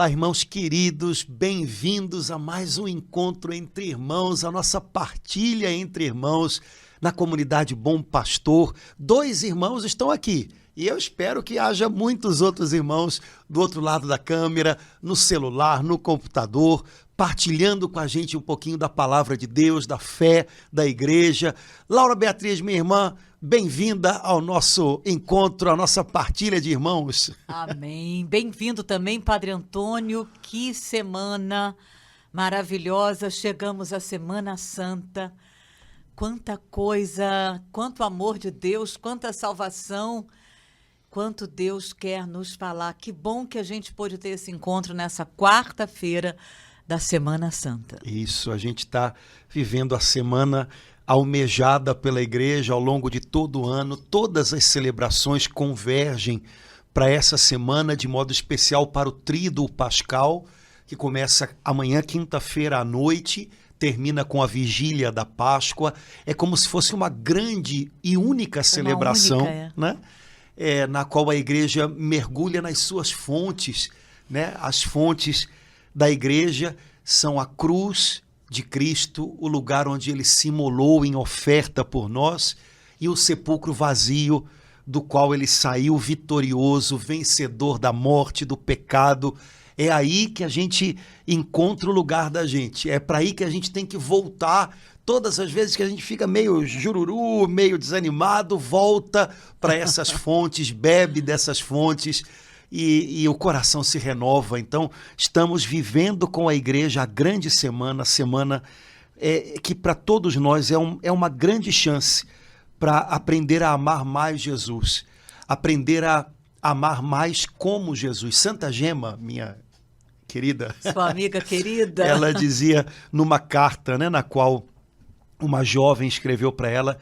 Olá, irmãos queridos, bem-vindos a mais um encontro entre irmãos, a nossa partilha entre irmãos na comunidade Bom Pastor. 2 irmãos estão aqui e eu espero que haja muitos outros irmãos do outro lado da câmera, no celular, no computador, partilhando com a gente um pouquinho da palavra de Deus, da fé, da igreja. Laura Beatriz, minha irmã, bem-vinda ao nosso encontro, à nossa partilha de irmãos. Amém. Bem-vindo também, Padre Antônio. Que semana maravilhosa. Chegamos à Semana Santa. Quanta coisa, quanto amor de Deus, quanta salvação, quanto Deus quer nos falar. Que bom que a gente pôde ter esse encontro nessa quarta-feira da Semana Santa. Isso, a gente está vivendo a semana almejada pela igreja ao longo de todo o ano. Todas as celebrações convergem para essa semana, de modo especial para o Tríduo Pascal, que começa amanhã, quinta-feira à noite, termina com a vigília da Páscoa. É como se fosse uma grande e única celebração, né? Na qual a igreja mergulha nas suas fontes, né? As fontes da igreja são a cruz de Cristo, o lugar onde ele se imolou em oferta por nós, e o sepulcro vazio, do qual ele saiu vitorioso, vencedor da morte, do pecado. É aí que a gente encontra o lugar da gente, é para aí que a gente tem que voltar. Todas as vezes que a gente fica meio jururu, meio desanimado, volta para essas fontes, bebe dessas fontes, e o coração se renova. Então, estamos vivendo com a igreja a grande semana, a semana que para todos nós é uma grande chance para aprender a amar mais Jesus, aprender a amar mais como Jesus. Santa Gema, minha querida, sua amiga querida, ela dizia numa carta, né, na qual uma jovem escreveu para ela,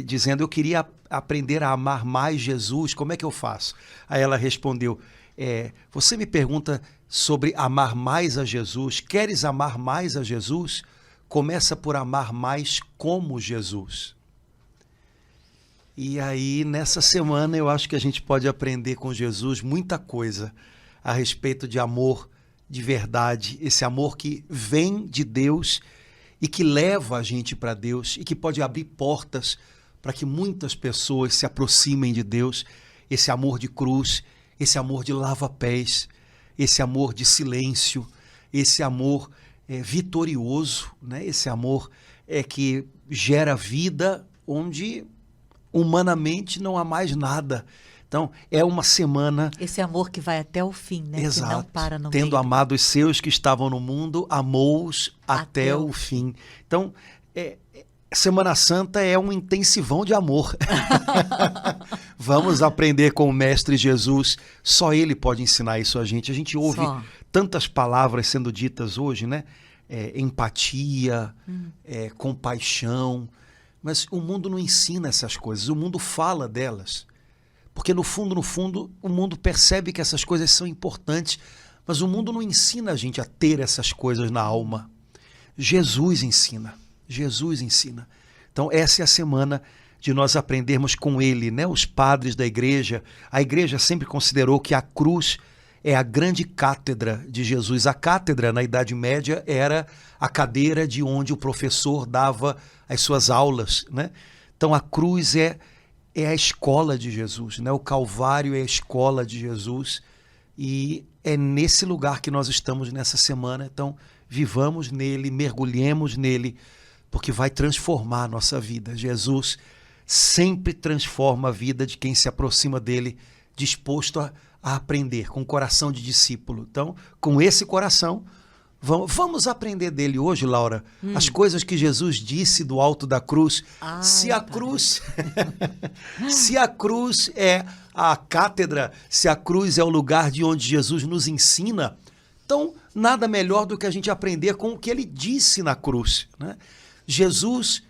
dizendo: eu queria aprender a amar mais Jesus, como é que eu faço? Aí ela respondeu: você me pergunta sobre amar mais a Jesus, queres amar mais a Jesus? Começa por amar mais como Jesus. E aí, nessa semana, eu acho que a gente pode aprender com Jesus muita coisa a respeito de amor de verdade, esse amor que vem de Deus e que leva a gente para Deus e que pode abrir portas para que muitas pessoas se aproximem de Deus. Esse amor de cruz, esse amor de lava-pés, esse amor de silêncio, esse amor vitorioso, né? Esse amor que gera vida onde humanamente não há mais nada. Então, é uma semana... Esse amor que vai até o fim, né? Exato. Que não para no Tendo meio. amado os seus que estavam no mundo, amou-os até o fim. Então, Semana Santa é um intensivão de amor. Vamos aprender com o Mestre Jesus. Só ele pode ensinar isso a gente. A gente ouve tantas palavras sendo ditas hoje, né? Empatia, compaixão. Mas o mundo não ensina essas coisas. O mundo fala delas. Porque no fundo, o mundo percebe que essas coisas são importantes, mas o mundo não ensina a gente a ter essas coisas na alma. Jesus ensina. Jesus ensina. Então, essa é a semana de nós aprendermos com ele, né? Os padres da igreja. A igreja sempre considerou que a cruz é a grande cátedra de Jesus. A cátedra, na Idade Média, era a cadeira de onde o professor dava as suas aulas, né? Então, a cruz é a escola de Jesus, né? O Calvário é a escola de Jesus, e é nesse lugar que nós estamos nessa semana. Então, vivamos nele, mergulhemos nele, porque vai transformar a nossa vida. Jesus sempre transforma a vida de quem se aproxima dele, disposto a aprender, com coração de discípulo. Então, com esse coração, vamos aprender dele hoje, Laura, as coisas que Jesus disse do alto da cruz. Se a cruz é a cátedra, se a cruz é o lugar de onde Jesus nos ensina, então nada melhor do que a gente aprender com o que ele disse na cruz, né? Jesus,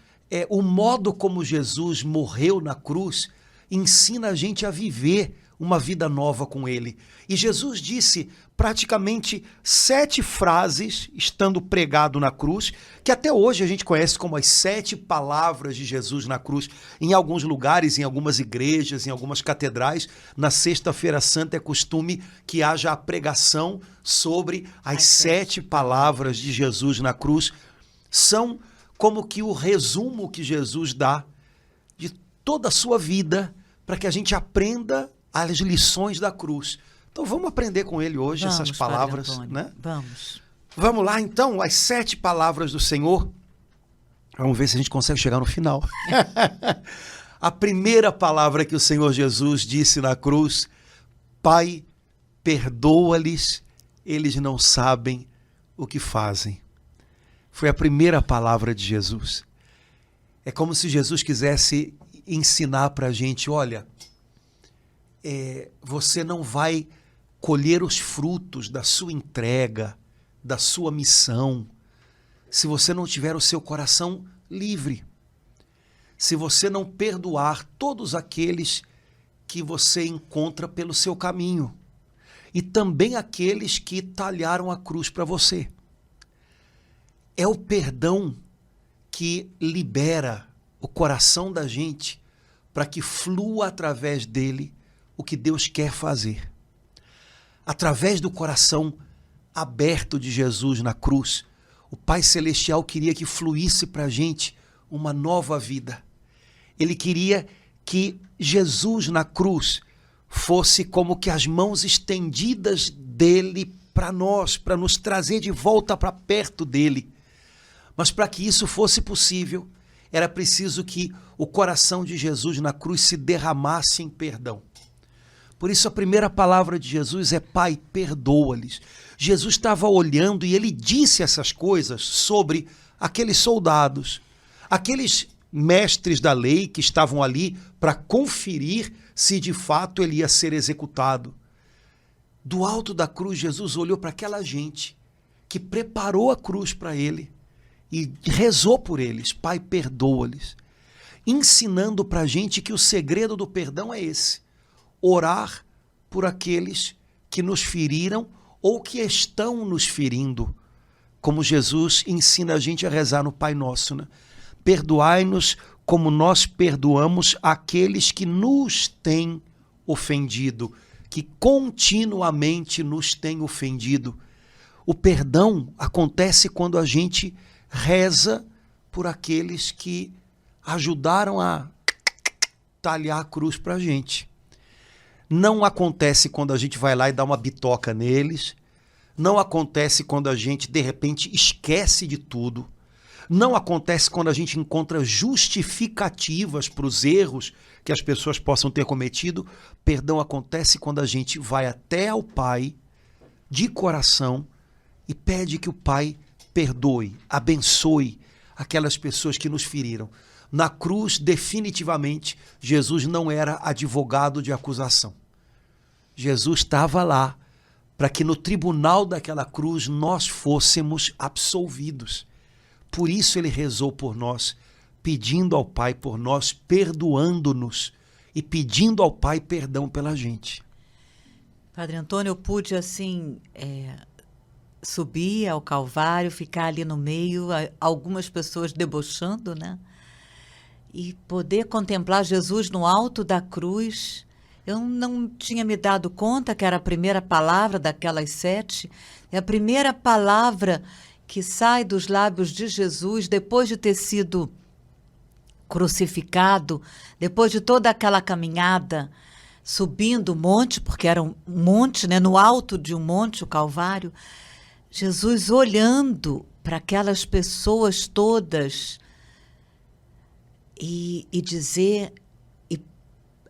o modo como Jesus morreu na cruz, ensina a gente a viver uma vida nova com ele. E Jesus disse praticamente 7 frases, estando pregado na cruz, que até hoje a gente conhece como as 7 palavras de Jesus na cruz. Em alguns lugares, em algumas igrejas, em algumas catedrais, na Sexta-feira Santa é costume que haja a pregação sobre as 7 palavras de Jesus na cruz. São como que o resumo que Jesus dá de toda a sua vida para que a gente aprenda as lições da cruz. Então vamos aprender com ele hoje essas palavras, né? Vamos. Vamos lá então, as 7 palavras do Senhor. Vamos ver se a gente consegue chegar no final. A primeira palavra que o Senhor Jesus disse na cruz: Pai, perdoa-lhes, eles não sabem o que fazem. Foi a primeira palavra de Jesus. É como se Jesus quisesse ensinar para a gente, olha, você não vai colher os frutos da sua entrega, da sua missão, se você não tiver o seu coração livre, se você não perdoar todos aqueles que você encontra pelo seu caminho e também aqueles que talharam a cruz para você. É o perdão que libera o coração da gente para que flua através dele o que Deus quer fazer. Através do coração aberto de Jesus na cruz, o Pai Celestial queria que fluísse para a gente uma nova vida. Ele queria que Jesus na cruz fosse como que as mãos estendidas dele para nós, para nos trazer de volta para perto dele. Mas para que isso fosse possível, era preciso que o coração de Jesus na cruz se derramasse em perdão. Por isso a primeira palavra de Jesus é: Pai, perdoa-lhes. Jesus estava olhando e ele disse essas coisas sobre aqueles soldados, aqueles mestres da lei que estavam ali para conferir se de fato ele ia ser executado. Do alto da cruz, Jesus olhou para aquela gente que preparou a cruz para ele e rezou por eles: Pai, perdoa-lhes. Ensinando para a gente que o segredo do perdão é esse: orar por aqueles que nos feriram ou que estão nos ferindo, como Jesus ensina a gente a rezar no Pai Nosso, né? Perdoai-nos como nós perdoamos aqueles que nos têm ofendido, que continuamente nos têm ofendido. O perdão acontece quando a gente reza por aqueles que ajudaram a talhar a cruz para a gente. Não acontece quando a gente vai lá e dá uma bitoca neles. Não acontece quando a gente, de repente, esquece de tudo. Não acontece quando a gente encontra justificativas para os erros que as pessoas possam ter cometido. Perdão acontece quando a gente vai até ao Pai, de coração, e pede que o Pai perdoe, abençoe aquelas pessoas que nos feriram. Na cruz, definitivamente, Jesus não era advogado de acusação. Jesus estava lá para que no tribunal daquela cruz nós fôssemos absolvidos. Por isso ele rezou por nós, pedindo ao Pai por nós, perdoando-nos e pedindo ao Pai perdão pela gente. Padre Antônio, eu pude assim subir ao Calvário, ficar ali no meio, algumas pessoas debochando, né? E poder contemplar Jesus no alto da cruz. Eu não tinha me dado conta que era a primeira palavra daquelas 7. É a primeira palavra que sai dos lábios de Jesus depois de ter sido crucificado, depois de toda aquela caminhada, subindo o monte, porque era um monte, né, no alto de um monte, o Calvário. Jesus olhando para aquelas pessoas todas e dizer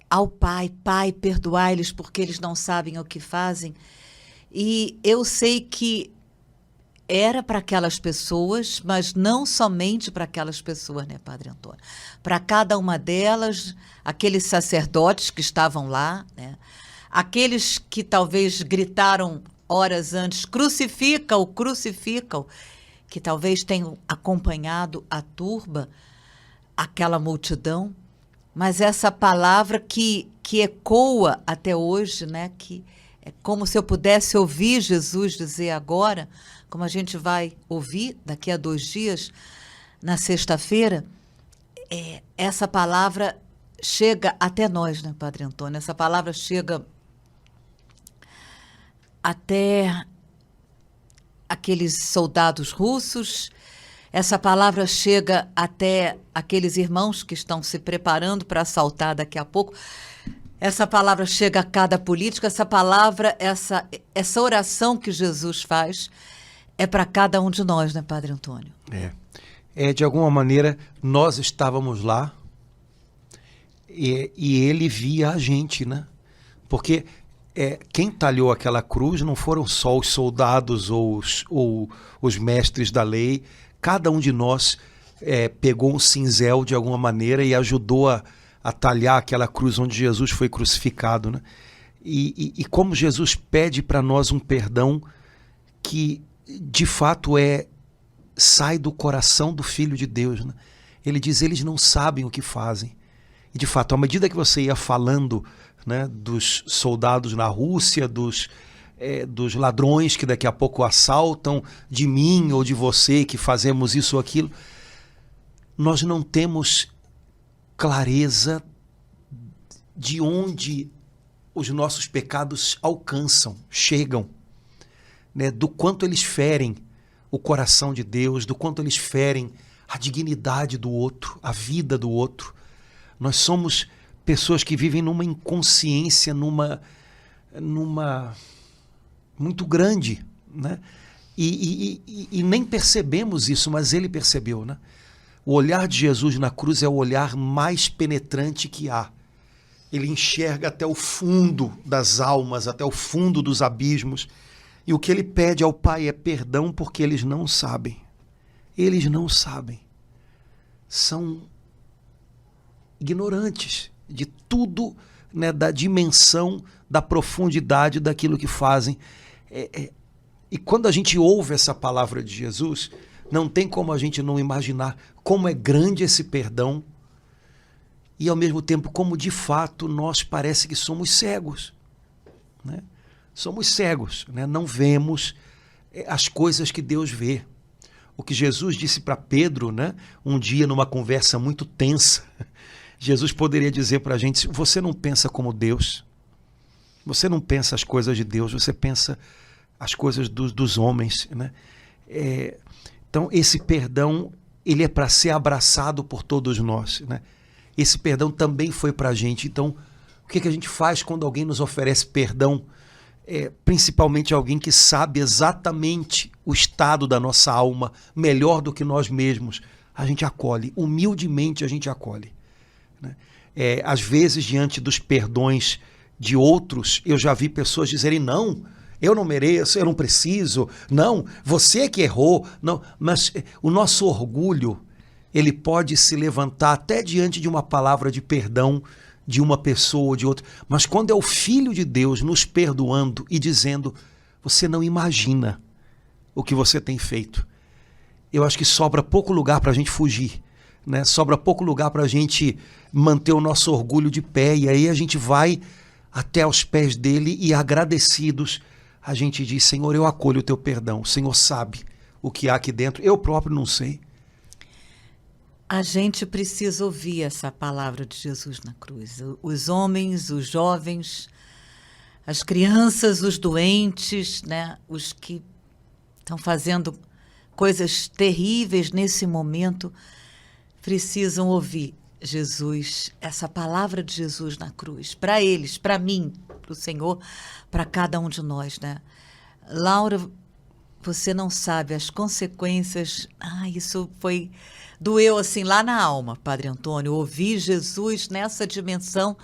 ao Pai: Pai, perdoai-lhes porque eles não sabem o que fazem. E eu sei que era para aquelas pessoas, mas não somente para aquelas pessoas, né, Padre Antônio? Para cada uma delas, aqueles sacerdotes que estavam lá, né? Aqueles que talvez gritaram horas antes: crucifica-o, crucifica-o, que talvez tenham acompanhado a turba, aquela multidão, mas essa palavra que ecoa até hoje, né? Que é como se eu pudesse ouvir Jesus dizer agora, como a gente vai ouvir daqui a 2 dias, na sexta-feira, essa palavra chega até nós, né, Padre Antônio? Essa palavra chega até aqueles soldados russos, essa palavra chega até aqueles irmãos que estão se preparando para assaltar daqui a pouco. Essa palavra chega a cada político, essa palavra, essa oração que Jesus faz é para cada um de nós, né, Padre Antônio? De alguma maneira, nós estávamos lá e ele via a gente, né? Porque quem talhou aquela cruz não foram só os soldados ou os mestres da lei. Cada um de nós pegou um cinzel de alguma maneira e ajudou a talhar aquela cruz onde Jesus foi crucificado, né? E como Jesus pede para nós um perdão que de fato sai do coração do Filho de Deus, né? Ele diz, eles não sabem o que fazem. E de fato, à medida que você ia falando, né, dos soldados na Rússia, dos ladrões que daqui a pouco assaltam, de mim ou de você que fazemos isso ou aquilo, nós não temos clareza de onde os nossos pecados alcançam, chegam, né, do quanto eles ferem o coração de Deus, do quanto eles ferem a dignidade do outro, a vida do outro. Nós somos pessoas que vivem numa inconsciência, numa muito grande, né? E nem percebemos isso, mas ele percebeu, né? O olhar de Jesus na cruz é o olhar mais penetrante que há. Ele enxerga até o fundo das almas, até o fundo dos abismos. E o que ele pede ao Pai é perdão porque eles não sabem. Eles não sabem. São ignorantes de tudo, né, da dimensão, da profundidade daquilo que fazem. E quando a gente ouve essa palavra de Jesus, não tem como a gente não imaginar como é grande esse perdão e, ao mesmo tempo, como de fato nós parece que somos cegos, né? Somos cegos, né? Não vemos as coisas que Deus vê. O que Jesus disse para Pedro, né, um dia numa conversa muito tensa, Jesus poderia dizer para a gente, você não pensa como Deus, você não pensa as coisas de Deus, você pensa as coisas dos homens, né? Então esse perdão, ele é para ser abraçado por todos nós, né? Esse perdão também foi para a gente. Então o que a gente faz quando alguém nos oferece perdão? Principalmente alguém que sabe exatamente o estado da nossa alma melhor do que nós mesmos, a gente acolhe, humildemente a gente acolhe, né? Às vezes, diante dos perdões de outros, eu já vi pessoas dizerem, não, eu não mereço, eu não preciso, não, você que errou, não. Mas o nosso orgulho, ele pode se levantar até diante de uma palavra de perdão de uma pessoa ou de outra, mas quando é o Filho de Deus nos perdoando e dizendo, você não imagina o que você tem feito, eu acho que sobra pouco lugar para a gente fugir, né? Sobra pouco lugar para a gente manter o nosso orgulho de pé, e aí a gente vai até aos pés dele e, agradecidos, a gente diz, Senhor, eu acolho o teu perdão, o Senhor sabe o que há aqui dentro, eu próprio não sei. A gente precisa ouvir essa palavra de Jesus na cruz. Os homens, os jovens, as crianças, os doentes, né? Os que estão fazendo coisas terríveis nesse momento, precisam ouvir Jesus, essa palavra de Jesus na cruz. Para eles, para mim, para o Senhor, para cada um de nós, né? Laura, você não sabe as consequências. Isso doeu assim lá na alma, Padre Antônio, ouvir Jesus nessa dimensão,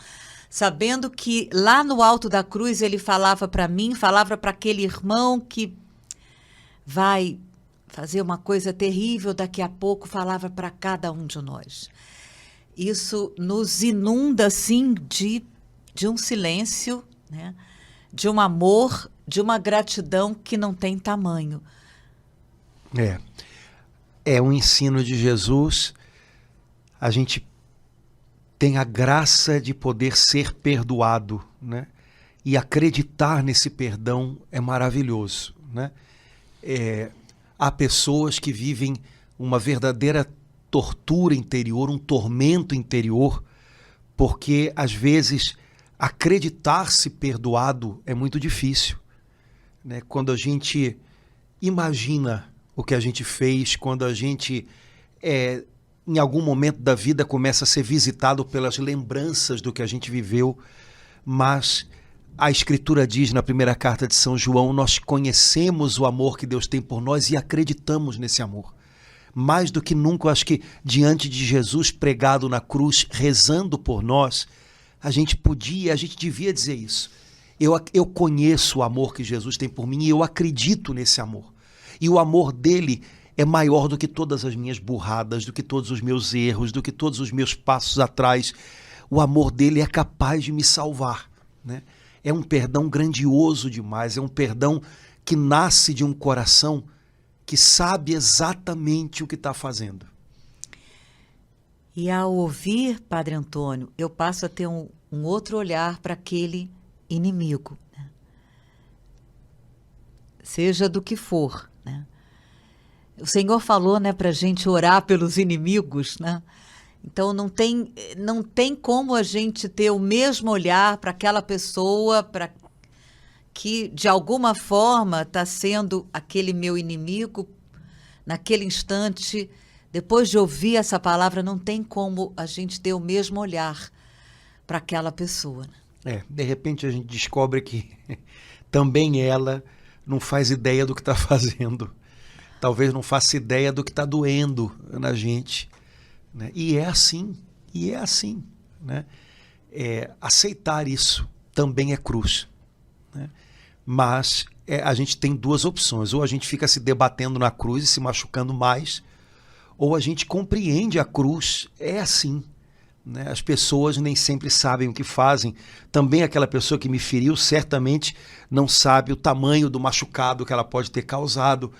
sabendo que lá no alto da cruz ele falava para mim, falava para aquele irmão que vai fazer uma coisa terrível daqui a pouco, falava para cada um de nós. Isso nos inunda assim de um silêncio, né? De um amor, de uma gratidão que não tem tamanho. É um ensino de Jesus. A gente tem a graça de poder ser perdoado, né? E acreditar nesse perdão é maravilhoso, né? Há pessoas que vivem uma verdadeira tortura interior, um tormento interior, porque às vezes acreditar-se perdoado é muito difícil, né? Quando a gente imagina o que a gente fez, quando a gente em algum momento da vida começa a ser visitado pelas lembranças do que a gente viveu, mas a Escritura diz na primeira carta de São João, nós conhecemos o amor que Deus tem por nós e acreditamos nesse amor. Mais do que nunca, eu acho que diante de Jesus pregado na cruz, rezando por nós, a gente devia dizer isso. Eu conheço o amor que Jesus tem por mim e eu acredito nesse amor. E o amor dele é maior do que todas as minhas burradas, do que todos os meus erros, do que todos os meus passos atrás. O amor dele é capaz de me salvar, né? É um perdão grandioso demais, é um perdão que nasce de um coração que sabe exatamente o que está fazendo. E ao ouvir, Padre Antônio, eu passo a ter um outro olhar para aquele inimigo, né? Seja do que for, né? O Senhor falou, né, para a gente orar pelos inimigos, né? Então não tem como a gente ter o mesmo olhar para aquela pessoa que de alguma forma está sendo aquele meu inimigo naquele instante. Depois de ouvir essa palavra, não tem como a gente ter o mesmo olhar para aquela pessoa. De repente a gente descobre que também ela não faz ideia do que está fazendo. Talvez não faça ideia do que está doendo na gente, né? E é assim, né? Aceitar isso também é cruz, né? Mas a gente tem duas opções: ou a gente fica se debatendo na cruz e se machucando mais, ou a gente compreende a cruz. É assim, né? As pessoas nem sempre sabem o que fazem. Também aquela pessoa que me feriu certamente não sabe o tamanho do machucado que ela pode ter causado.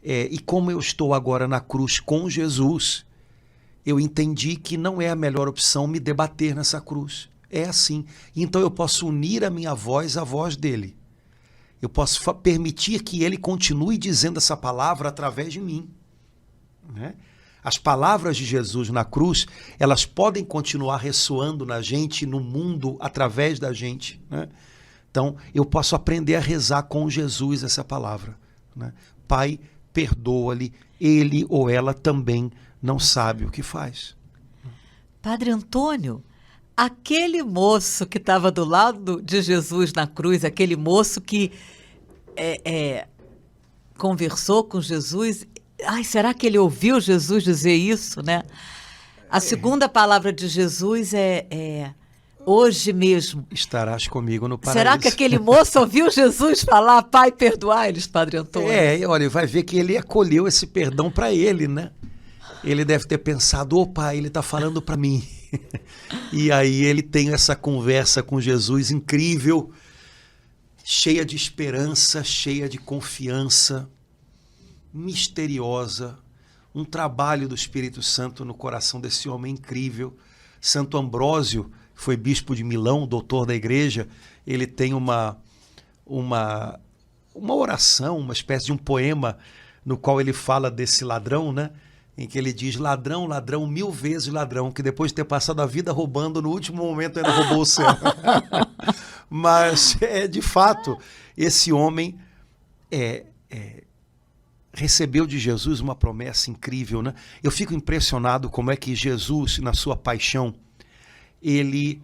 E como eu estou agora na cruz com Jesus, eu entendi que não é a melhor opção me debater nessa cruz. É assim. Então eu posso unir a minha voz à voz dele. Eu posso permitir que ele continue dizendo essa palavra através de mim, né? As palavras de Jesus na cruz, elas podem continuar ressoando na gente, no mundo, através da gente, né? Então, eu posso aprender a rezar com Jesus essa palavra, né? Pai, perdoa-lhe, ele ou ela também não sabe o que faz. Padre Antônio, aquele moço que estava do lado de Jesus na cruz, aquele moço que conversou com Jesus, será que ele ouviu Jesus dizer isso, né? A segunda palavra de Jesus é hoje mesmo estarás comigo no paraíso. Será que aquele moço ouviu Jesus falar, Pai, perdoai-lhes, Padre Antônio? Olha, vai ver que ele acolheu esse perdão para ele, né? Ele deve ter pensado, opa, ele está falando para mim. E aí ele tem essa conversa com Jesus incrível, cheia de esperança, cheia de confiança, misteriosa, um trabalho do Espírito Santo no coração desse homem incrível. Santo Ambrósio foi bispo de Milão, doutor da igreja. Ele tem uma oração, uma espécie de um poema no qual ele fala desse ladrão, né? Em que ele diz, ladrão, ladrão, 1000 vezes ladrão, que depois de ter passado a vida roubando, no último momento ainda roubou o céu. Mas, de fato, esse homem recebeu de Jesus uma promessa incrível, né? Eu fico impressionado como é que Jesus, na sua paixão, ele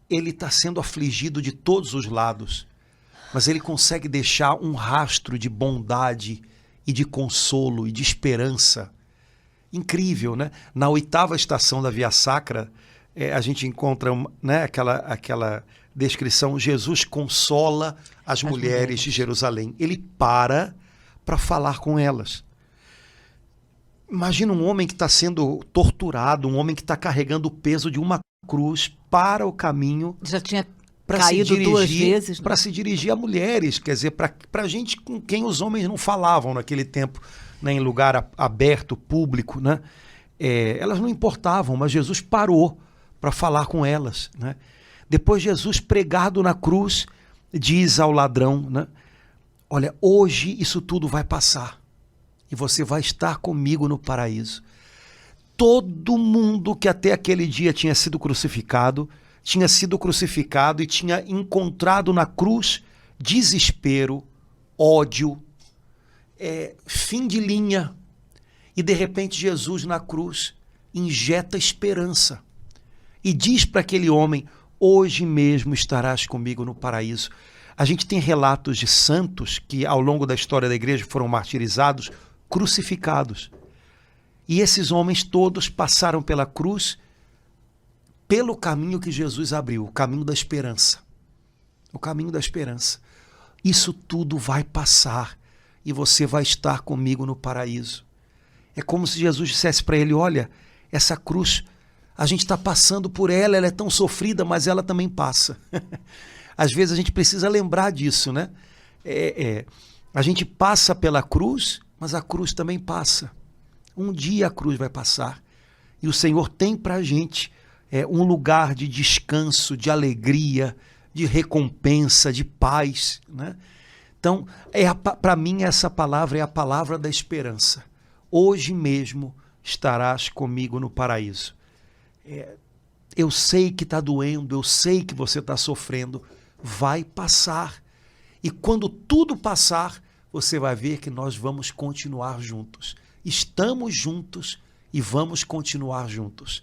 está sendo afligido de todos os lados, mas ele consegue deixar um rastro de bondade e de consolo e de esperança. Incrível, né? Na 8ª estação da Via Sacra, a gente encontra, né, aquela descrição, Jesus consola as mulheres de Jerusalém. Ele para falar com elas. Imagina um homem que está sendo torturado, um homem que está carregando o peso de uma cruz para o caminho. Já tinha caído 2 vezes. Para se dirigir a mulheres, quer dizer, para gente com quem os homens não falavam naquele tempo, né, em lugar aberto, público, né? Elas não importavam, mas Jesus parou para falar com elas, né? Depois Jesus, pregado na cruz, diz ao ladrão, né? Olha, hoje isso tudo vai passar e você vai estar comigo no paraíso. Todo mundo que até aquele dia tinha sido crucificado e tinha encontrado na cruz desespero, ódio, fim de linha. E de repente Jesus na cruz injeta esperança e diz para aquele homem: hoje mesmo estarás comigo no paraíso. A gente tem relatos de santos que ao longo da história da igreja foram martirizados, crucificados. E esses homens todos passaram pela cruz pelo caminho que Jesus abriu, o caminho da esperança. O caminho da esperança. Isso tudo vai passar e você vai estar comigo no paraíso. É como se Jesus dissesse para ele: olha, essa cruz, a gente está passando por ela, ela é tão sofrida, mas ela também passa. Às vezes a gente precisa lembrar disso, né? A gente passa pela cruz, mas a cruz também passa. Um dia a cruz vai passar. E o Senhor tem para a gente um lugar de descanso, de alegria, de recompensa, de paz, né? Então, para mim, essa palavra é a palavra da esperança. Hoje mesmo estarás comigo no paraíso. Eu sei que está doendo, eu sei que você está sofrendo, vai passar. E quando tudo passar, você vai ver que nós vamos continuar juntos. Estamos juntos e vamos continuar juntos.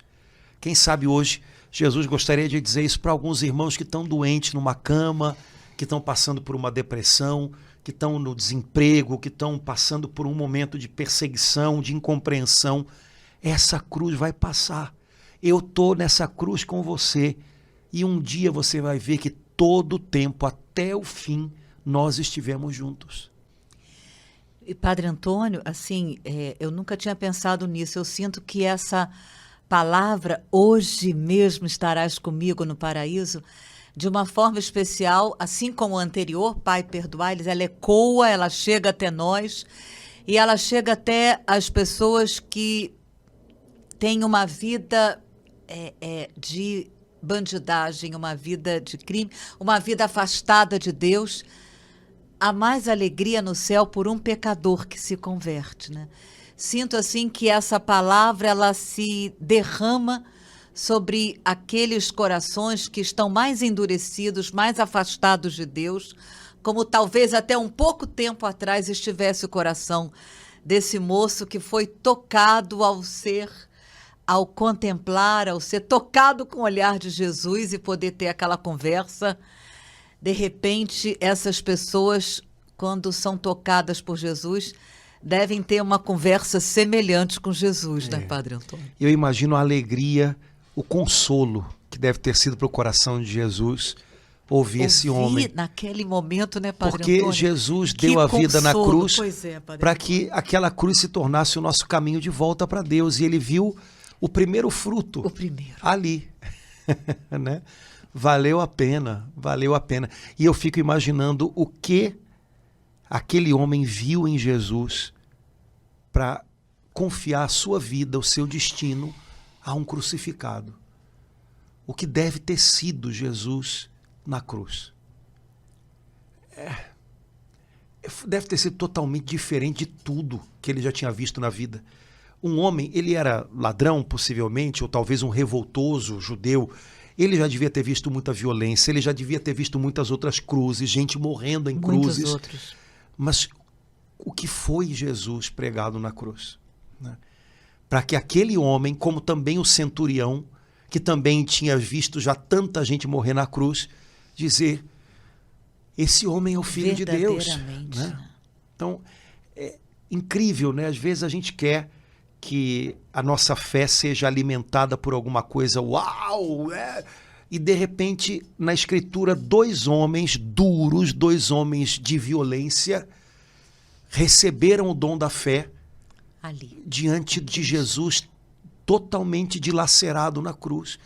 Quem sabe hoje Jesus gostaria de dizer isso para alguns irmãos que estão doentes numa cama, que estão passando por uma depressão, que estão no desemprego, que estão passando por um momento de perseguição, de incompreensão. Essa cruz vai passar. Eu estou nessa cruz com você e um dia você vai ver que todo o tempo, até o fim, nós estivemos juntos. E Padre Antônio, assim, eu nunca tinha pensado nisso. Eu sinto que essa palavra, hoje mesmo estarás comigo no paraíso, de uma forma especial, assim como o anterior, Pai, perdoai-lhes, ela ecoa, ela chega até nós e ela chega até as pessoas que têm uma vida de bandidagem, uma vida de crime, uma vida afastada de Deus. Há mais alegria no céu por um pecador que se converte, né? Sinto assim que essa palavra ela se derrama sobre aqueles corações que estão mais endurecidos, mais afastados de Deus, como talvez até um pouco tempo atrás estivesse o coração desse moço que foi tocado ao contemplar, ao ser tocado com o olhar de Jesus e poder ter aquela conversa. De repente, essas pessoas, quando são tocadas por Jesus, devem ter uma conversa semelhante com Jesus, né, Padre Antônio? Eu imagino a alegria, o consolo que deve ter sido para o coração de Jesus ouvir esse homem. Naquele momento, né, Padre Porque Antônio? Jesus deu a vida na cruz para que Antônio, aquela cruz se tornasse o nosso caminho de volta para Deus. E ele viu o primeiro fruto ali, né? Valeu a pena, valeu a pena. E eu fico imaginando o que aquele homem viu em Jesus para confiar a sua vida, o seu destino a um crucificado. O que deve ter sido Jesus na cruz. Deve ter sido totalmente diferente de tudo que ele já tinha visto na vida. Um homem, ele era ladrão possivelmente, ou talvez um revoltoso judeu. Ele já devia ter visto muita violência, ele já devia ter visto muitas outras cruzes, gente morrendo em cruzes. outros. Mas o que foi Jesus pregado na cruz? Né? Para que aquele homem, como também o centurião, que também tinha visto já tanta gente morrer na cruz, dizer, esse homem é o Filho de Deus. Né? Então, é incrível, né? Às vezes a gente quer que a nossa fé seja alimentada por alguma coisa, uau! E de repente, na Escritura, dois homens duros, dois homens de violência, receberam o dom da fé Ali, diante de Jesus, totalmente dilacerado na cruz.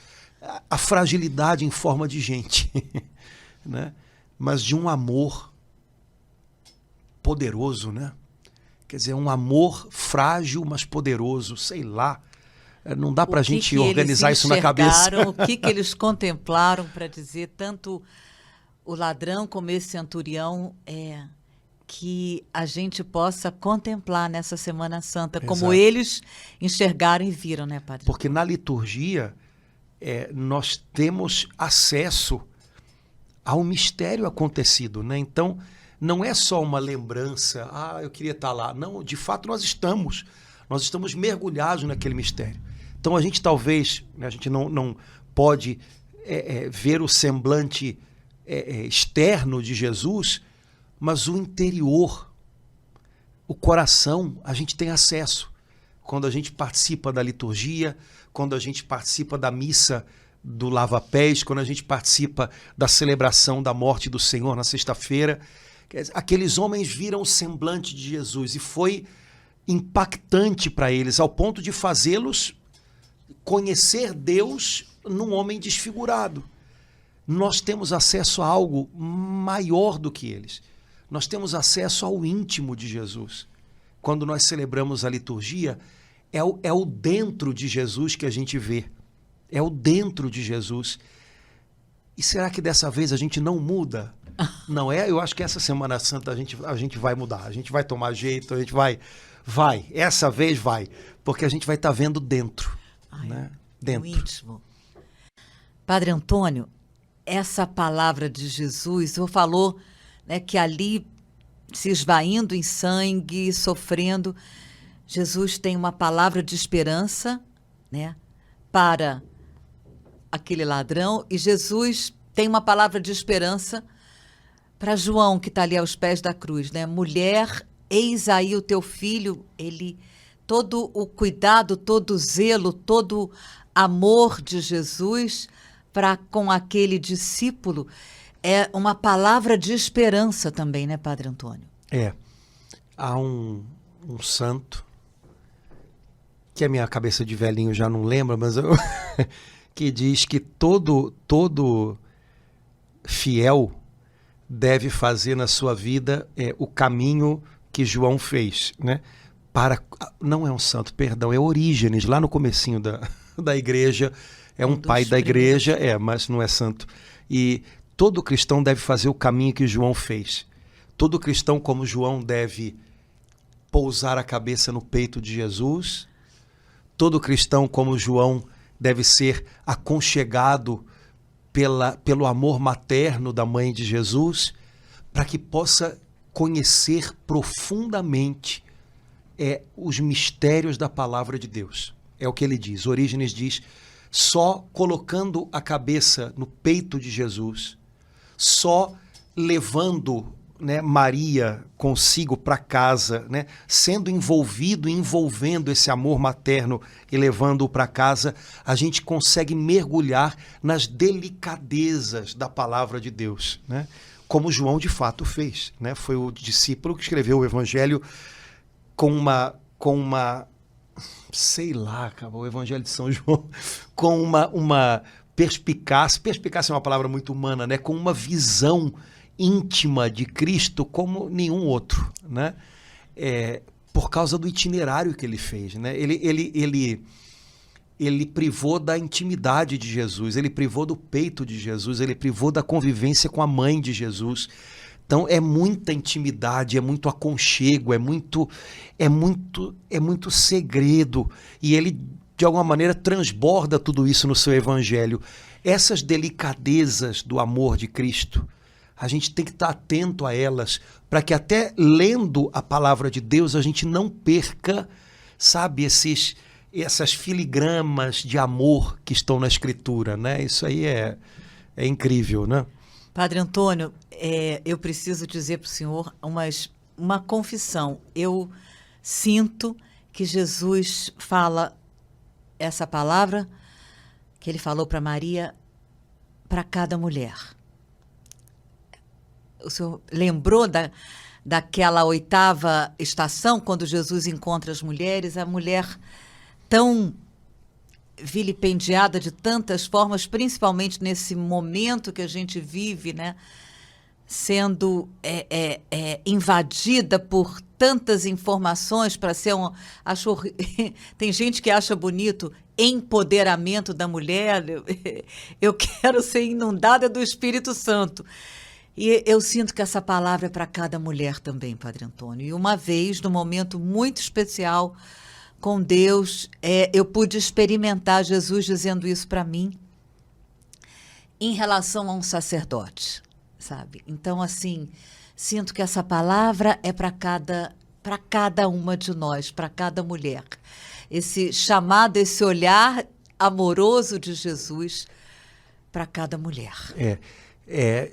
A fragilidade em forma de gente, né? Mas de um amor poderoso, né? Quer dizer, um amor frágil, mas poderoso, sei lá. Não dá para a gente que organizar eles isso na cabeça. O que eles contemplaram para dizer, tanto o ladrão como esse centurião, que a gente possa contemplar nessa Semana Santa, como Exato. eles enxergaram e viram, né, Padre? Porque na liturgia nós temos acesso ao mistério acontecido, né? Então, não é só uma lembrança, eu queria estar lá. Não, de fato nós estamos mergulhados naquele mistério. Então a gente talvez, a gente não pode ver o semblante externo de Jesus, mas o interior, o coração, a gente tem acesso. Quando a gente participa da liturgia, quando a gente participa da missa do lava-pés, quando a gente participa da celebração da morte do Senhor na sexta-feira, aqueles homens viram o semblante de Jesus e foi impactante para eles, ao ponto de fazê-los conhecer Deus num homem desfigurado. Nós temos acesso a algo maior do que eles. Nós temos acesso ao íntimo de Jesus. Quando nós celebramos a liturgia, é o dentro de Jesus que a gente vê. É o dentro de Jesus. E será que dessa vez a gente não muda? Não é? Eu acho que essa Semana Santa a gente vai mudar. A gente vai tomar jeito, a gente vai. Essa vez vai. Porque a gente vai estar vendo dentro. Né? Dentro. O íntimo. Padre Antônio, essa palavra de Jesus, o senhor falou, né, que ali, se esvaindo em sangue, sofrendo, Jesus tem uma palavra de esperança, né, para aquele ladrão, e Jesus tem uma palavra de esperança para João, que está ali aos pés da cruz, né? Mulher, eis aí o teu filho. Ele, todo o cuidado, todo o zelo, todo o amor de Jesus para com aquele discípulo é uma palavra de esperança também, né, Padre Antônio? Há um santo, que a minha cabeça de velhinho já não lembra, mas que diz que todo fiel deve fazer na sua vida o caminho que João fez, né? Não é um santo, perdão, é Orígenes, lá no comecinho da igreja, é um pai da igreja, mas não é santo. E todo cristão deve fazer o caminho que João fez. Todo cristão, como João, deve pousar a cabeça no peito de Jesus. Todo cristão, como João, deve ser aconchegado pelo amor materno da mãe de Jesus, para que possa conhecer profundamente os mistérios da palavra de Deus. É o que ele diz. Orígenes diz: só colocando a cabeça no peito de Jesus, só levando, né, Maria consigo para casa, né, sendo envolvendo esse amor materno e levando-o para casa, a gente consegue mergulhar nas delicadezas da palavra de Deus, né, como João de fato fez, né? Foi o discípulo que escreveu o Evangelho com uma sei lá, o Evangelho de São João, com uma perspicácia é uma palavra muito humana, né? Com uma visão íntima de Cristo como nenhum outro, né? Por causa do itinerário que ele fez, né? Ele privou da intimidade de Jesus, ele privou do peito de Jesus, ele privou da convivência com a mãe de Jesus. Então é muita intimidade, é muito aconchego, é muito segredo, e ele de alguma maneira transborda tudo isso no seu evangelho. Essas delicadezas do amor de Cristo, a gente tem que estar atento a elas, para que até lendo a palavra de Deus a gente não perca, sabe, essas filigramas de amor que estão na Escritura, né? Isso aí é incrível, né? Padre Antônio, eu preciso dizer para o senhor uma confissão. Eu sinto que Jesus fala essa palavra que ele falou para Maria, para cada mulher. O senhor lembrou daquela 8ª estação, quando Jesus encontra as mulheres, a mulher tão vilipendiada de tantas formas, principalmente nesse momento que a gente vive, né? sendo invadida por tantas informações para ser tem gente que acha bonito empoderamento da mulher. Eu quero ser inundada do Espírito Santo. E eu sinto que essa palavra é para cada mulher também, Padre Antônio. E uma vez, num momento muito especial com Deus, eu pude experimentar Jesus dizendo isso para mim em relação a um sacerdote, sabe? Então, assim, sinto que essa palavra é para cada uma de nós, para cada mulher. Esse chamado, esse olhar amoroso de Jesus para cada mulher.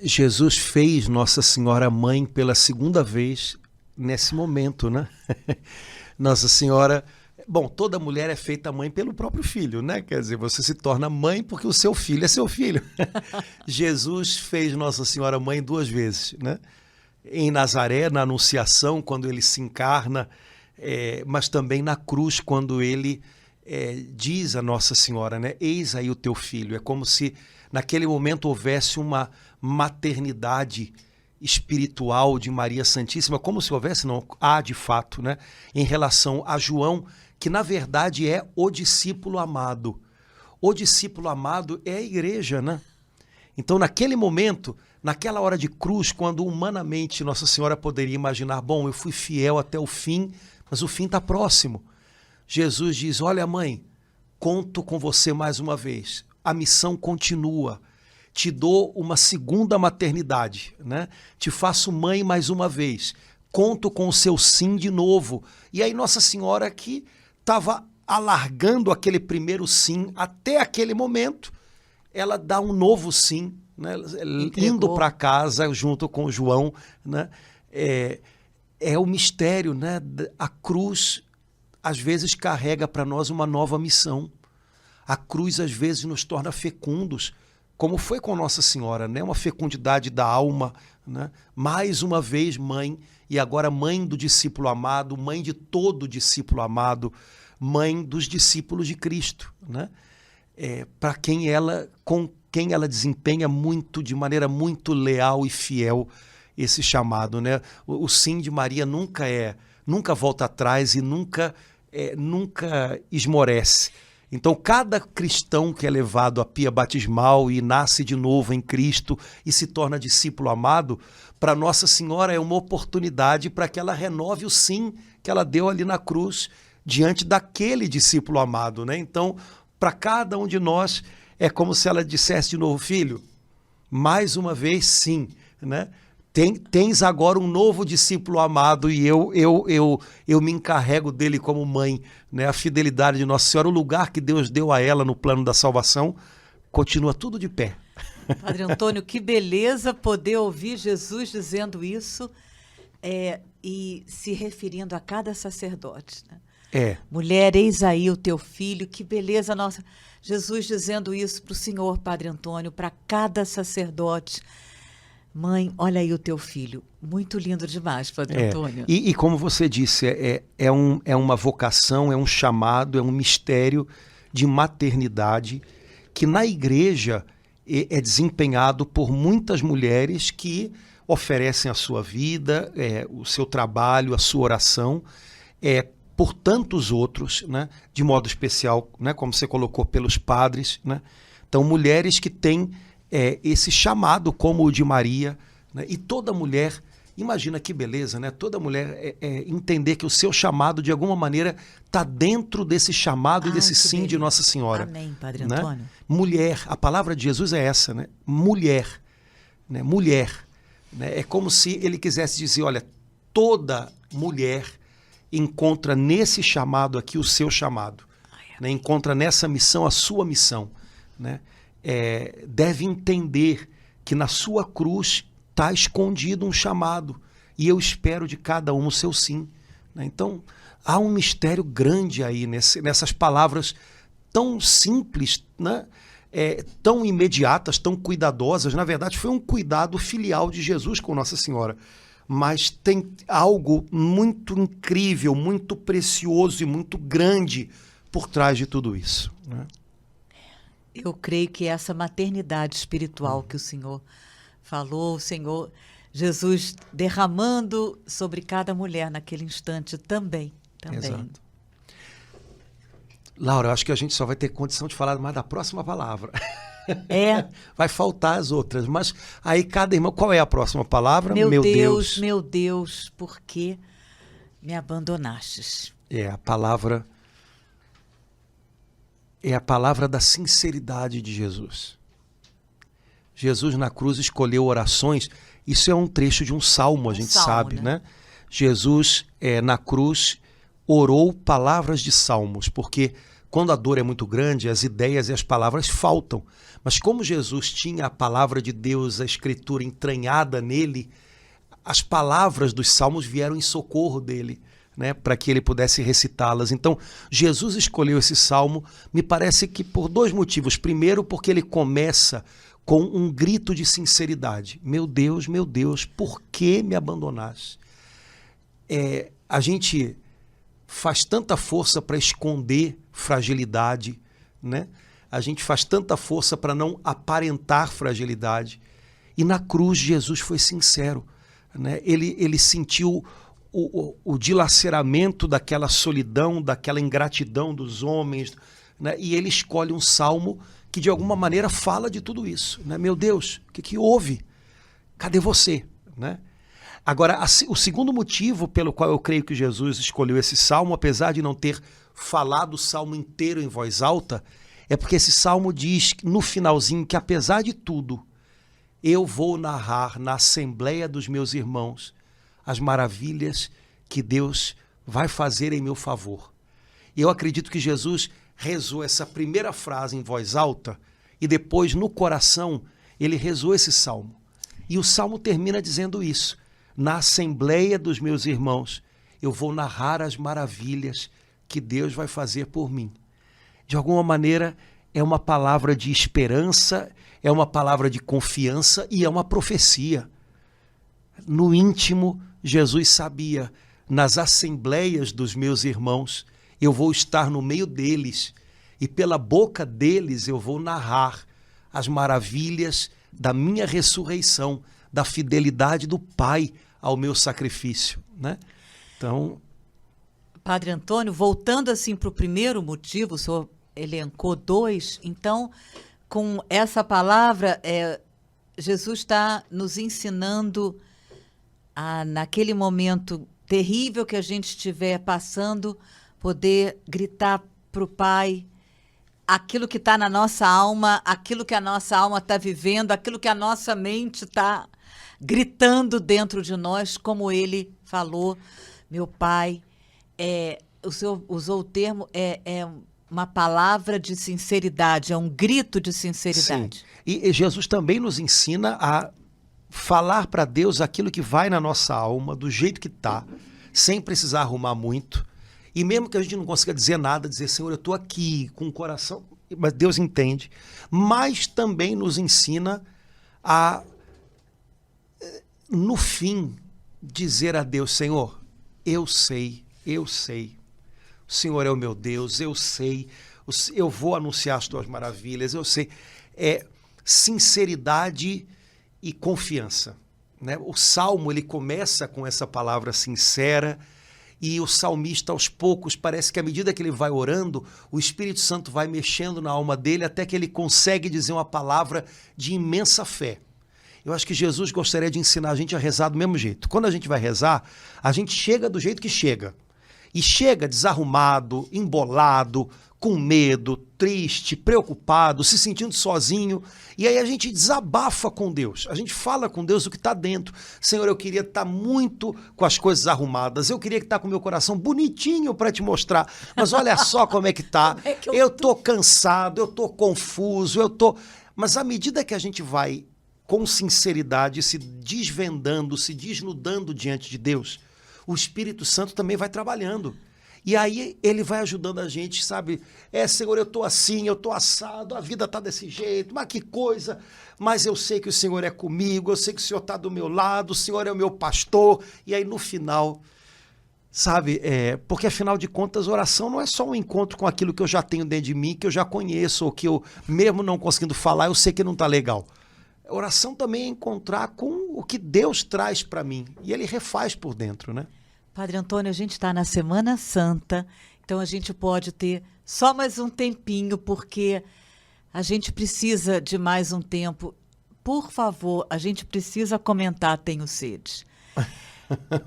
Jesus fez Nossa Senhora Mãe pela segunda vez nesse momento, né? Nossa Senhora... Bom, toda mulher é feita mãe pelo próprio filho, né? Quer dizer, você se torna mãe porque o seu filho é seu filho. Jesus fez Nossa Senhora Mãe 2 vezes, né? Em Nazaré, na Anunciação, quando ele se encarna, mas também na cruz, quando ele diz a Nossa Senhora, né? Eis aí o teu filho. É como se naquele momento houvesse uma maternidade espiritual de Maria Santíssima, como se houvesse, não, há de fato, né? Em relação a João, que na verdade é o discípulo amado. O discípulo amado é a igreja, né? Então, naquele momento, naquela hora de cruz, quando humanamente Nossa Senhora poderia imaginar, bom, eu fui fiel até o fim, mas o fim está próximo. Jesus diz, olha mãe, conto com você mais uma vez, a missão continua, te dou uma segunda maternidade, né? Te faço mãe mais uma vez, conto com o seu sim de novo. E aí Nossa Senhora que estava alargando aquele primeiro sim até aquele momento, ela dá um novo sim, né? Indo para casa junto com João, né? É o mistério, né? A cruz às vezes carrega para nós uma nova missão. A cruz às vezes nos torna fecundos, como foi com Nossa Senhora, né? Uma fecundidade da alma, né? Mais uma vez mãe, e agora mãe do discípulo amado, mãe de todo discípulo amado, mãe dos discípulos de Cristo, né? Com quem ela desempenha de maneira muito leal e fiel esse chamado, né? O sim de Maria nunca volta atrás e nunca esmorece. Então, cada cristão que é levado à pia batismal e nasce de novo em Cristo e se torna discípulo amado, para Nossa Senhora é uma oportunidade para que ela renove o sim que ela deu ali na cruz diante daquele discípulo amado, né? Então, para cada um de nós, é como se ela dissesse de novo, filho, mais uma vez sim, né? Tens agora um novo discípulo amado e eu me encarrego dele como mãe, né? A fidelidade de Nossa Senhora, o lugar que Deus deu a ela no plano da salvação, continua tudo de pé. Padre Antônio, que beleza poder ouvir Jesus dizendo isso e se referindo a cada sacerdote, né? Mulher, eis aí o teu filho, que beleza nossa. Jesus dizendo isso para o senhor, Padre Antônio, para cada sacerdote. Mãe, olha aí o teu filho. Muito lindo demais, Padre Antônio. E como você disse, é uma vocação, é um chamado, é um mistério de maternidade que na igreja é desempenhado por muitas mulheres que oferecem a sua vida, o seu trabalho, a sua oração, por tantos outros, né? De modo especial, né? Como você colocou, pelos padres, né? Então, mulheres que têm esse chamado como o de Maria, né? E toda mulher, imagina que beleza, né? Toda mulher entender que o seu chamado, de alguma maneira, está dentro desse chamado e desse sim beleza de Nossa Senhora. Amém, Padre né? Antônio. Mulher, a palavra de Jesus é essa, né? Mulher, né? Mulher, né? É como se ele quisesse dizer, olha, toda mulher encontra nesse chamado aqui o seu chamado, né? Encontra nessa missão a sua missão, né? Deve entender que na sua cruz está escondido um chamado e eu espero de cada um o seu sim, né? Então há um mistério grande aí nessas palavras tão simples, né? Tão imediatas, tão cuidadosas. Na verdade foi um cuidado filial de Jesus com Nossa Senhora, mas tem algo muito incrível, muito precioso e muito grande por trás de tudo isso, né? Eu creio que essa maternidade espiritual que o Senhor falou, o Senhor Jesus derramando sobre cada mulher naquele instante também. Exato. Laura, eu acho que a gente só vai ter condição de falar mais da próxima palavra. Vai faltar as outras, mas aí cada irmão, qual é a próxima palavra? Meu Deus, por que me abandonastes? A palavra da sinceridade de Jesus. Jesus na cruz escolheu orações, isso é um trecho de um salmo, a gente sabe, né? Jesus na cruz orou palavras de salmos, porque quando a dor é muito grande, as ideias e as palavras faltam. Mas como Jesus tinha a palavra de Deus, a escritura entranhada nele, as palavras dos salmos vieram em socorro dele, né, para que ele pudesse recitá-las. Então, Jesus escolheu esse salmo, me parece que por dois motivos. Primeiro, porque ele começa com um grito de sinceridade. Meu Deus, por que me abandonaste? A gente faz tanta força para esconder fragilidade, né? A gente faz tanta força para não aparentar fragilidade. E na cruz Jesus foi sincero, né? Ele sentiu o dilaceramento daquela solidão, daquela ingratidão dos homens, né? E ele escolhe um salmo que de alguma maneira fala de tudo isso, né? Meu Deus, o que houve? Cadê você? Né? Agora, o segundo motivo pelo qual eu creio que Jesus escolheu esse salmo, apesar de não ter falado o salmo inteiro em voz alta, é porque esse salmo diz no finalzinho que, apesar de tudo, eu vou narrar na assembleia dos meus irmãos as maravilhas que Deus vai fazer em meu favor. E eu acredito que Jesus rezou essa primeira frase em voz alta e depois, no coração, ele rezou esse salmo. E o salmo termina dizendo isso. Na assembleia dos meus irmãos, eu vou narrar as maravilhas que Deus vai fazer por mim. De alguma maneira, é uma palavra de esperança, é uma palavra de confiança e é uma profecia. No íntimo, Jesus sabia, nas assembleias dos meus irmãos, eu vou estar no meio deles e pela boca deles eu vou narrar as maravilhas da minha ressurreição, da fidelidade do Pai ao meu sacrifício, né? Então, Padre Antônio, voltando assim para o primeiro motivo, o senhor elencou dois, então, com essa palavra, Jesus está nos ensinando a, naquele momento terrível que a gente estiver passando, poder gritar para o Pai aquilo que está na nossa alma, aquilo que a nossa alma está vivendo, aquilo que a nossa mente está gritando dentro de nós, como ele falou, meu Pai, o senhor usou o termo, uma palavra de sinceridade, é um grito de sinceridade. Sim. E Jesus também nos ensina a falar para Deus aquilo que vai na nossa alma, do jeito que está, sem precisar arrumar muito. E mesmo que a gente não consiga dizer nada, dizer, Senhor, eu estou aqui com o coração, mas Deus entende. Mas também nos ensina a, no fim, dizer a Deus, Senhor, eu sei, o Senhor é o meu Deus, eu sei, eu vou anunciar as tuas maravilhas, eu sei. Sinceridade e confiança, né? O Salmo, ele começa com essa palavra sincera, e o salmista, aos poucos, parece que à medida que ele vai orando, o Espírito Santo vai mexendo na alma dele até que ele consegue dizer uma palavra de imensa fé. Eu acho que Jesus gostaria de ensinar a gente a rezar do mesmo jeito. Quando a gente vai rezar, a gente chega do jeito que chega. E chega desarrumado, embolado, com medo, triste, preocupado, se sentindo sozinho. E aí a gente desabafa com Deus. A gente fala com Deus o que está dentro. Senhor, eu queria estar muito com as coisas arrumadas. Eu queria estar com o meu coração bonitinho para te mostrar. Mas olha só como é que está. Eu estou cansado, eu estou confuso, Mas à medida que a gente vai com sinceridade se desvendando, se desnudando diante de Deus, o Espírito Santo também vai trabalhando. E aí ele vai ajudando a gente, sabe? Senhor, eu estou assim, eu estou assado, a vida está desse jeito, mas que coisa. Mas eu sei que o Senhor é comigo, eu sei que o Senhor está do meu lado, o Senhor é o meu pastor. E aí no final, sabe? Porque afinal de contas, oração não é só um encontro com aquilo que eu já tenho dentro de mim, que eu já conheço, ou que eu, mesmo não conseguindo falar, eu sei que não está legal. Oração também é encontrar com o que Deus traz para mim. E Ele refaz por dentro, né? Padre Antônio, a gente está na Semana Santa, então a gente pode ter só mais um tempinho, porque a gente precisa de mais um tempo. Por favor, a gente precisa comentar Tenho Sede.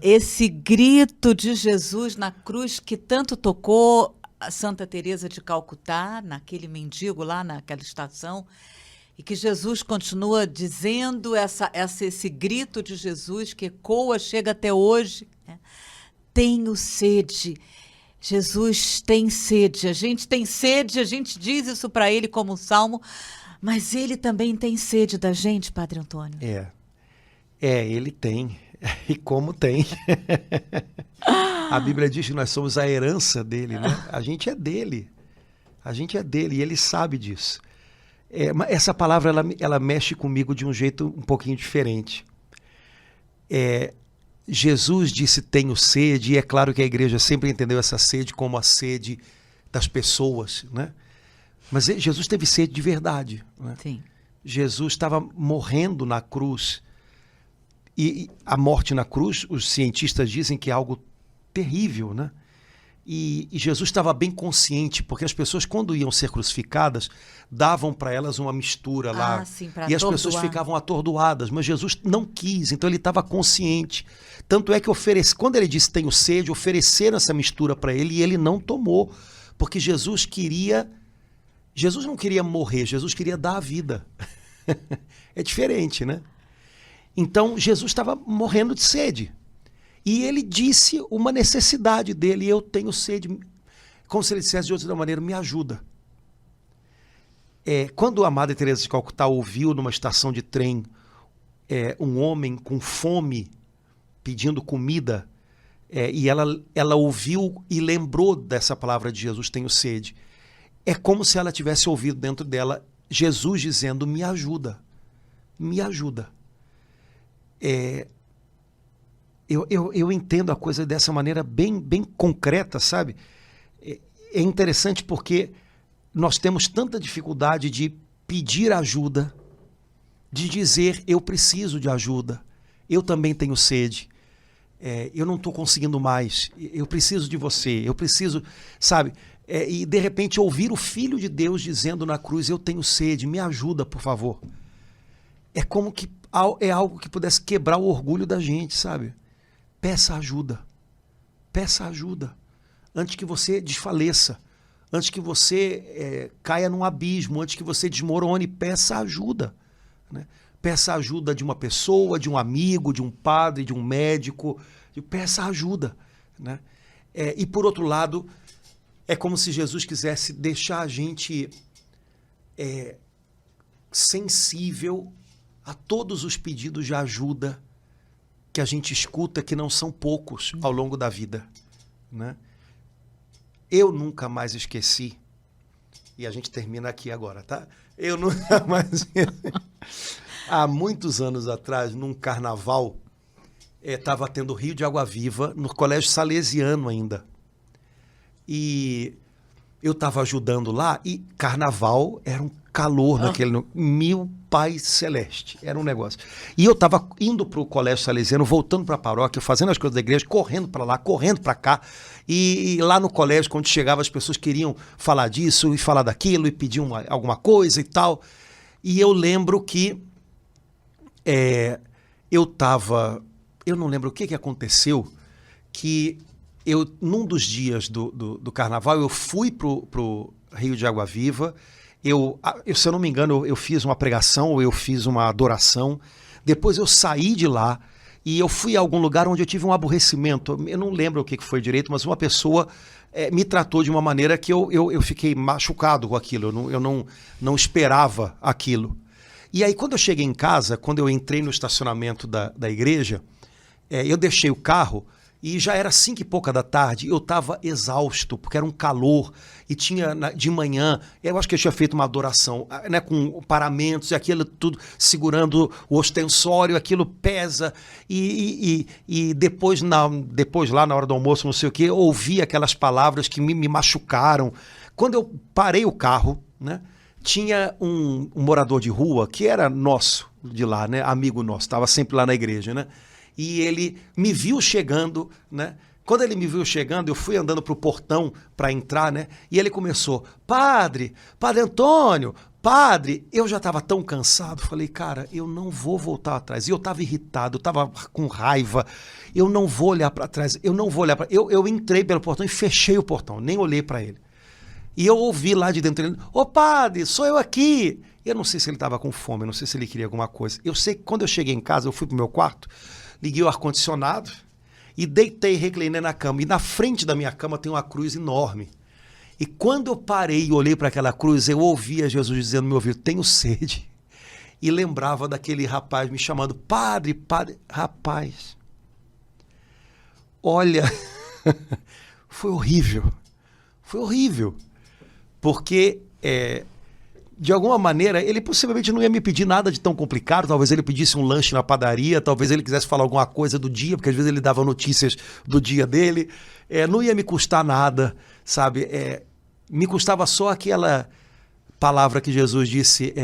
Esse grito de Jesus na cruz que tanto tocou a Santa Teresa de Calcutá, naquele mendigo lá naquela estação, e que Jesus continua dizendo esse grito de Jesus que ecoa, chega até hoje, né? Tenho sede. Jesus tem sede. A gente tem sede, a gente diz isso para ele como um salmo, mas ele também tem sede da gente, Padre Antônio. Ele tem. E como tem. A Bíblia diz que nós somos a herança dele, né? A gente é dele. A gente é dele e ele sabe disso. Essa palavra, ela mexe comigo de um jeito um pouquinho diferente. Jesus disse, tenho sede, e é claro que a igreja sempre entendeu essa sede como a sede das pessoas, né? Mas Jesus teve sede de verdade, né? Sim. Jesus estava morrendo na cruz. E a morte na cruz, os cientistas dizem que é algo terrível, né? E Jesus estava bem consciente, porque as pessoas, quando iam ser crucificadas, davam para elas uma mistura lá. Sim, para e as pessoas ficavam atordoadas, mas Jesus não quis, então ele estava consciente. Tanto é que quando ele disse tenho sede, ofereceram essa mistura para ele e ele não tomou, porque Jesus não queria morrer, Jesus queria dar a vida. É diferente, né? Então, Jesus estava morrendo de sede. E ele disse uma necessidade dele, eu tenho sede, como se ele dissesse de outra maneira, me ajuda. Quando a Madre Teresa de Calcutá ouviu numa estação de trem um homem com fome pedindo comida, e ela ouviu e lembrou dessa palavra de Jesus, tenho sede. É como se ela tivesse ouvido dentro dela Jesus dizendo, me ajuda, me ajuda. Eu entendo a coisa dessa maneira bem, bem concreta, sabe? É interessante porque nós temos tanta dificuldade de pedir ajuda, de dizer eu preciso de ajuda, eu também tenho sede, eu não estou conseguindo mais, eu preciso de você, eu preciso, sabe? E de repente ouvir o Filho de Deus dizendo na cruz, eu tenho sede, me ajuda, por favor. É como que é algo que pudesse quebrar o orgulho da gente, sabe? Peça ajuda. Peça ajuda. Antes que você desfaleça. Antes que você caia num abismo. Antes que você desmorone. Peça ajuda. Né? Peça ajuda de uma pessoa, de um amigo, de um padre, de um médico. Peça ajuda. Né? E por outro lado, é como se Jesus quisesse deixar a gente sensível a todos os pedidos de ajuda que a gente escuta, que não são poucos ao longo da vida, né? Eu nunca mais esqueci, e a gente termina aqui agora, tá? Eu nunca mais esqueci. Há muitos anos atrás, num carnaval, estava tendo Rio de Água Viva, no Colégio Salesiano ainda. E eu estava ajudando lá, e carnaval era um calor naquele... Meu Pai Celeste, era um negócio. E eu estava indo para o Colégio Salesiano, voltando para a paróquia, fazendo as coisas da igreja, correndo para lá, correndo para cá. E lá no colégio, quando chegava, as pessoas queriam falar disso e falar daquilo, e pediam alguma coisa e tal. E eu lembro que eu não lembro o que aconteceu, que num dos dias do carnaval, eu fui pro Rio de Água Viva. Se eu não me engano, eu fiz uma pregação, ou eu fiz uma adoração. Depois eu saí de lá e eu fui a algum lugar onde eu tive um aborrecimento. Eu não lembro o que foi direito, mas uma pessoa me tratou de uma maneira que eu fiquei machucado com aquilo. Eu não esperava aquilo. E aí, quando eu cheguei em casa, quando eu entrei no estacionamento da igreja, eu deixei o carro. E já era 5 e pouca da tarde, eu estava exausto, porque era um calor, e tinha de manhã, eu acho que eu tinha feito uma adoração, né, com paramentos e aquilo tudo, segurando o ostensório, aquilo pesa, e depois lá na hora do almoço, não sei o que, eu ouvi aquelas palavras que me machucaram. Quando eu parei o carro, né, tinha um morador de rua que era nosso de lá, né? Amigo nosso, estava sempre lá na igreja, né? E ele me viu chegando, né? Quando ele me viu chegando, eu fui andando para o portão para entrar, né? E ele começou, Padre Antônio, Padre. Eu já estava tão cansado, falei, cara, eu não vou voltar atrás. E eu estava irritado, eu estava com raiva, eu não vou olhar para trás, eu não vou olhar para... Eu entrei pelo portão e fechei o portão, nem olhei para ele. E eu ouvi lá de dentro, ô padre, sou eu aqui. Eu não sei se ele estava com fome, eu não sei se ele queria alguma coisa. Eu sei que quando eu cheguei em casa, eu fui pro meu quarto, liguei o ar-condicionado e deitei, reclinei na cama. E na frente da minha cama tem uma cruz enorme. E quando eu parei e olhei para aquela cruz, eu ouvia Jesus dizendo no meu ouvido, tenho sede. E lembrava daquele rapaz me chamando, padre. Rapaz, olha, foi horrível. Foi horrível. Porque, de alguma maneira, ele possivelmente não ia me pedir nada de tão complicado. Talvez ele pedisse um lanche na padaria, talvez ele quisesse falar alguma coisa do dia, porque às vezes ele dava notícias do dia dele. Não ia me custar nada, sabe? Me custava só aquela palavra que Jesus disse,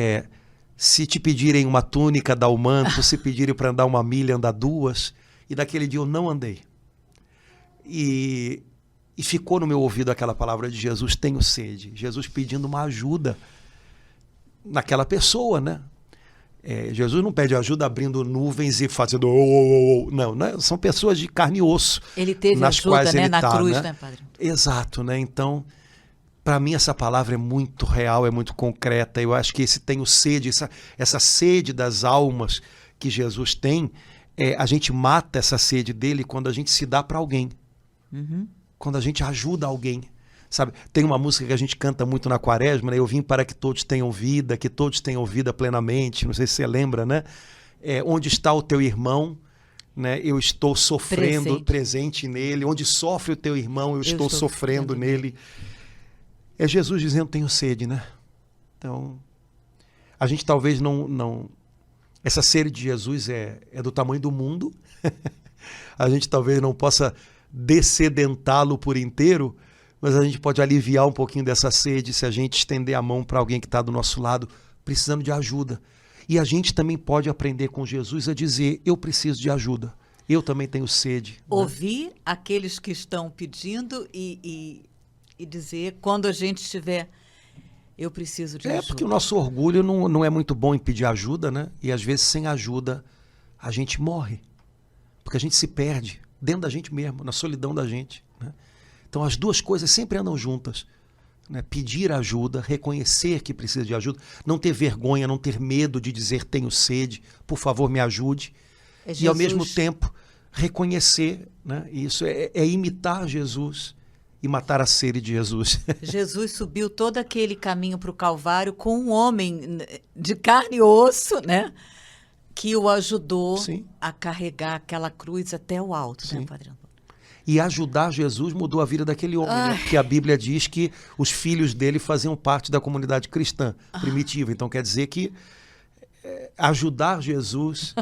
se te pedirem uma túnica, dá o manto, se pedirem para andar 1 milha, andar 2. E daquele dia eu não andei. E ficou no meu ouvido aquela palavra de Jesus, tenho sede. Jesus pedindo uma ajuda naquela pessoa, né? Jesus não pede ajuda abrindo nuvens e fazendo... Não, né? São pessoas de carne e osso. Ele teve nas ajuda, quais né? ele Na tá, cruz, né? né, padre? Exato, né? Então, para mim essa palavra é muito real, é muito concreta. Eu acho que esse tenho sede, essa sede das almas que Jesus tem, a gente mata essa sede dele quando a gente se dá para alguém. Uhum. Quando a gente ajuda alguém, sabe? Tem uma música que a gente canta muito na Quaresma, né? Eu vim para que todos tenham vida plenamente, não sei se você lembra, né? Onde está o teu irmão, né? Eu estou sofrendo presente nele. Onde sofre o teu irmão, eu estou sofrendo nele. É Jesus dizendo, tenho sede, né? Então, a gente talvez não... Essa sede de Jesus é do tamanho do mundo. A gente talvez não possa dessedentá-lo por inteiro, mas a gente pode aliviar um pouquinho dessa sede se a gente estender a mão para alguém que está do nosso lado precisando de ajuda. E a gente também pode aprender com Jesus a dizer, eu preciso de ajuda, eu também tenho sede. Ouvir, né? Aqueles que estão pedindo e dizer, quando a gente estiver, eu preciso de ajuda. Porque o nosso orgulho não é muito bom em pedir ajuda, né? E às vezes sem ajuda a gente morre, porque a gente se perde dentro da gente mesmo, na solidão da gente, né? Então as duas coisas sempre andam juntas, né? Pedir ajuda, reconhecer que precisa de ajuda, não ter vergonha, não ter medo de dizer tenho sede, por favor me ajude. E ao mesmo tempo reconhecer, né? Isso é imitar Jesus e matar a sede de Jesus. Jesus subiu todo aquele caminho para o Calvário com um homem de carne e osso, né? Que o ajudou a carregar aquela cruz até o alto, né, Padre Antônio? E ajudar Jesus mudou a vida daquele homem, né? Que a Bíblia diz que os filhos dele faziam parte da comunidade cristã primitiva. Então quer dizer que ajudar Jesus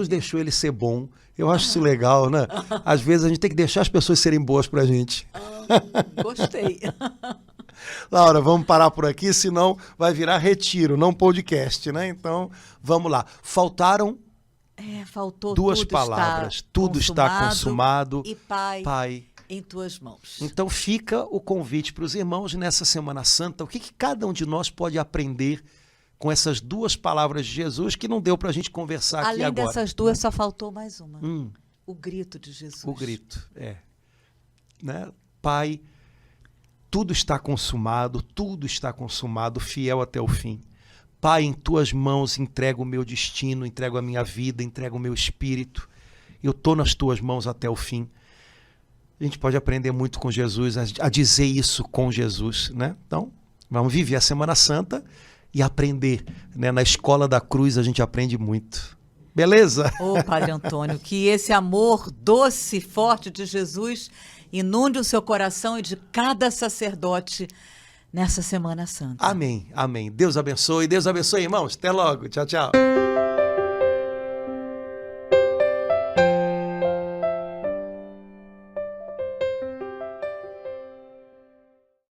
deixou ele ser bom. Eu acho isso legal, né? Às vezes a gente tem que deixar as pessoas serem boas pra gente. Gostei. Laura, vamos parar por aqui, senão vai virar retiro, não podcast, né? Então, vamos lá. Faltaram faltou duas palavras. Tudo está consumado. E Pai, em tuas mãos. Então fica o convite para os irmãos nessa Semana Santa. O que cada um de nós pode aprender com essas duas palavras de Jesus que não deu para a gente conversar aqui agora? Além dessas duas, só faltou mais uma. O grito de Jesus. O grito, né? Pai, tudo está consumado, fiel até o fim. Pai, em tuas mãos entrego o meu destino, entrego a minha vida, entrego o meu espírito. Eu estou nas tuas mãos até o fim. A gente pode aprender muito com Jesus, a dizer isso com Jesus, né? Então, vamos viver a Semana Santa e aprender, né? Na escola da cruz a gente aprende muito. Beleza? Ô, Padre Antônio, que esse amor doce e forte de Jesus inunde o seu coração e de cada sacerdote nessa Semana Santa. Amém, amém. Deus abençoe, irmãos. Até logo. Tchau, tchau.